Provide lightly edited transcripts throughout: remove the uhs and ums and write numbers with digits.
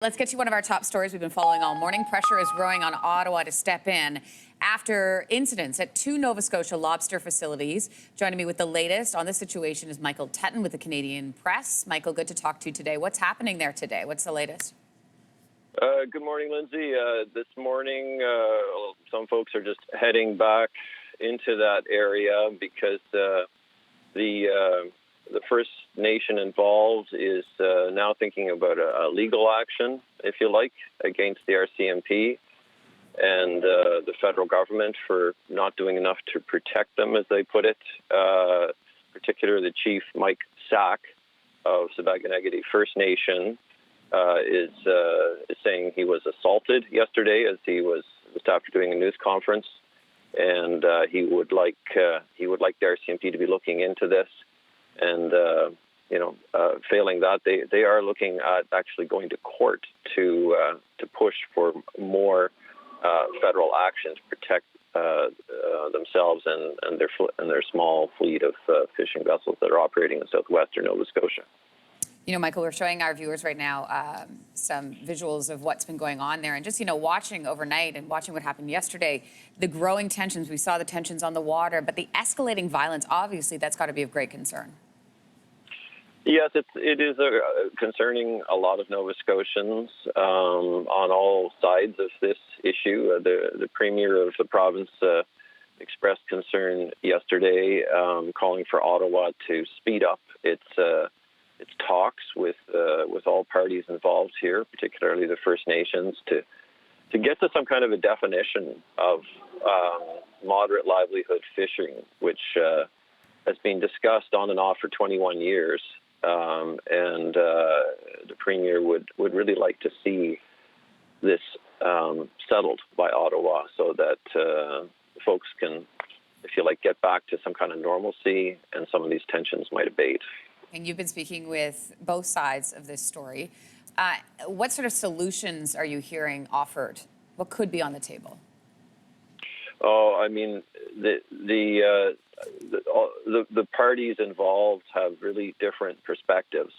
Let's get to one of our top stories we've been following all morning. Pressure is growing on Ottawa to step in after incidents at two Nova Scotia Lobster facilities. Joining me with the latest on this situation is Michael Tetton with the Canadian Press. Michael, good to talk to you today. What's happening there today? What's the latest? Good morning, Lindsey. This morning, some folks are just heading back into that area because the First Nation involved is now thinking about a legal action, if you like, against the RCMP and the federal government for not doing enough to protect them, as they put it. Particularly the chief, Mike Sack of Sipekne'katik First Nation, is saying he was assaulted yesterday as he was just after doing a news conference, and he would like the RCMP to be looking into this. And, failing that, they are looking at actually going to court to push for more federal action to protect themselves and their small fleet of fishing vessels that are operating in southwestern Nova Scotia. You know, Michael, we're showing our viewers right now some visuals of what's been going on there. And just, watching overnight and watching what happened yesterday, the growing tensions, we saw the tensions on the water, but the escalating violence, obviously, that's got to be of great concern. Yes, it is concerning a lot of Nova Scotians on all sides of this issue. The Premier of the province expressed concern yesterday, calling for Ottawa to speed up its talks with all parties involved here, particularly the First Nations, to get to some kind of a definition of moderate livelihood fishing, which has been discussed on and off for 21 years. And the Premier would really like to see this settled by Ottawa so that folks can, if you like, get back to some kind of normalcy and some of these tensions might abate. And you've been speaking with both sides of this story. What sort of solutions are you hearing offered? What could be on the table? Oh, I mean, the parties involved have really different perspectives.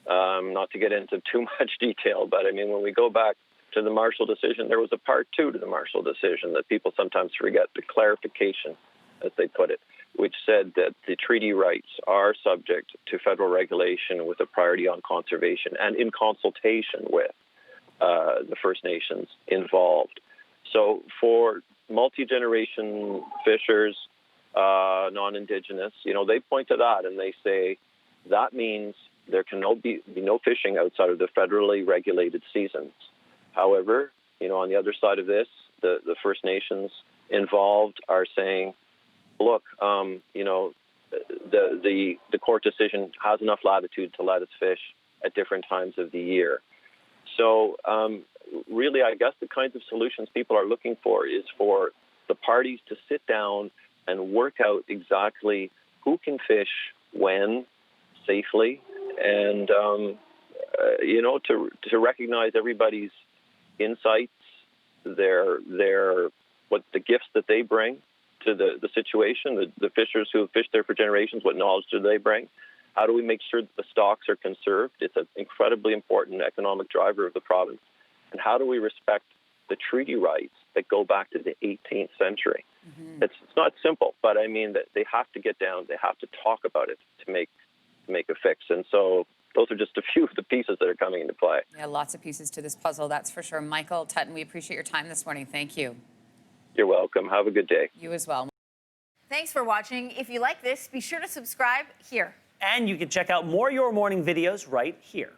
Not to get into too much detail, but I mean, when we go back to the Marshall decision, there was a part two to the Marshall decision that people sometimes forget, the clarification, as they put it, which said that the treaty rights are subject to federal regulation with a priority on conservation and in consultation with the First Nations involved. So for multi-generation fishers, non-Indigenous, they point to that and they say that means there can be no fishing outside of the federally regulated seasons. However, on the other side of this, the First Nations involved are saying, look, the court decision has enough latitude to let us fish at different times of the year. So really, I guess the kinds of solutions people are looking for is for the parties to sit down and work out exactly who can fish when safely and, to recognize everybody's insights, what the gifts that they bring to the situation, the fishers who have fished there for generations, what knowledge do they bring? How do we make sure that the stocks are conserved? It's an incredibly important economic driver of the province. And how do we respect the treaty rights that go back to the 18th century? Mm-hmm. It's not simple, but I mean that they have to get down, they have to talk about it to make a fix. And so those are just a few of the pieces that are coming into play. Yeah, lots of pieces to this puzzle, that's for sure. Michael Tetton, we appreciate your time this morning. Thank you. You're welcome. Have a good day. You as well. Thanks for watching. If you like this, be sure to subscribe here. And you can check out more Your Morning videos right here.